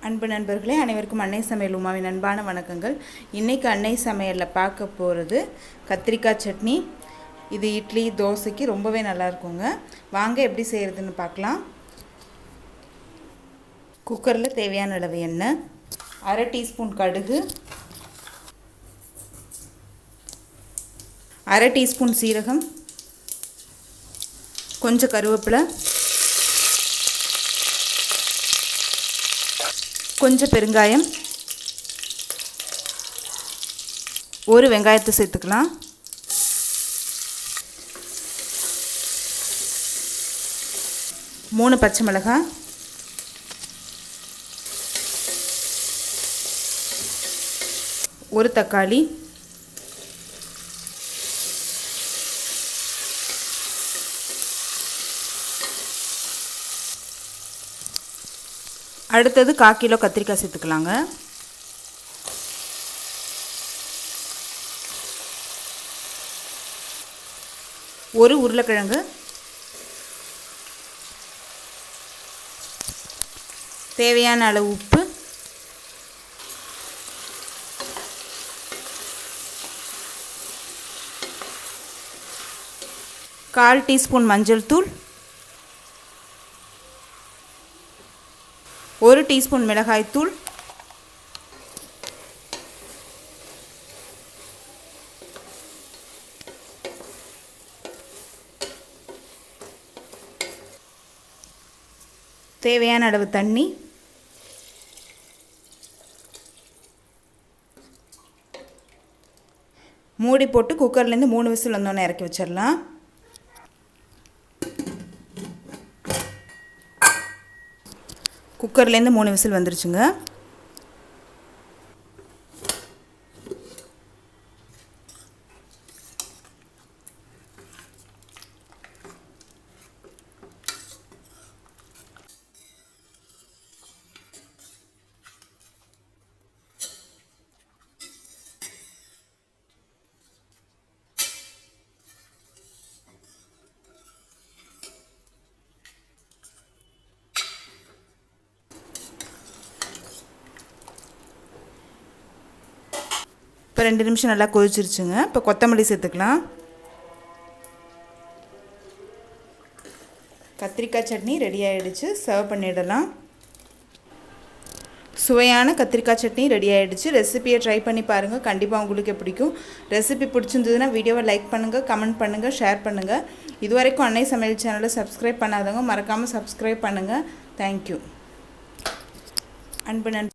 அன்பு நண்பர்களே, அனைவருக்கும் அன்னை சமையல் உமாவின் அன்பான வணக்கங்கள். இன்றைக்கி அன்னை சமையலில் பார்க்க போகிறது கத்திரிக்காய் சட்னி. இது இட்லி தோசைக்கு ரொம்பவே நல்லா இருக்குங்க. வாங்க எப்படி செய்கிறதுன்னு பார்க்கலாம். குக்கரில் தேவையான அளவு எண்ணெய், அரை டீஸ்பூன் கடுகு, அரை டீஸ்பூன் சீரகம், கொஞ்சம் கருவேப்பிலை, கொஞ்சம் பெருங்காயம், ஒரு வெங்காயத்தை சேர்த்துக்கலாம். மூணு பச்சை மிளகாய், ஒரு தக்காளி, அடுத்தது 1/4 கிலோ கத்திரிக்காய் சேர்த்துக்கலாங்க. ஒரு உருளைக்கிழங்கு, தேவையான அளவு உப்பு, கால் டீஸ்பூன் மஞ்சள் தூள், 1 டீஸ்பூன் மிளகாய் தூள், தேவையான அளவு தண்ணி, மூடி போட்டு குக்கர்லேருந்து 3 விசில் வந்தோன்னே இறக்கி வச்சிடலாம். குக்கர்லேருந்து 3 விசில் வந்துருச்சுங்க. இப்போ 2 நிமிஷம் நல்லா கொதிச்சிருச்சுங்க. இப்போ கொத்தமல்லி சேர்த்துக்கலாம். கத்திரிக்காய் சட்னி ரெடி ஆகிடுச்சு. சர்வ் பண்ணிடலாம். சுவையான கத்திரிக்காய் சட்னி ரெடி ஆகிடுச்சு. ரெசிபியை ட்ரை பண்ணி பாருங்கள். கண்டிப்பாக உங்களுக்கு பிடிக்கும். ரெசிபி பிடிச்சிருந்ததுன்னா வீடியோவை லைக் பண்ணுங்கள், கமெண்ட் பண்ணுங்கள், ஷேர் பண்ணுங்கள். இதுவரைக்கும் அன்னை சமையல் சேனலை சப்ஸ்கிரைப் பண்ணாதவங்க மறக்காமல் சப்ஸ்கிரைப் பண்ணுங்கள். தேங்க்யூ. அன்பு நன்றி.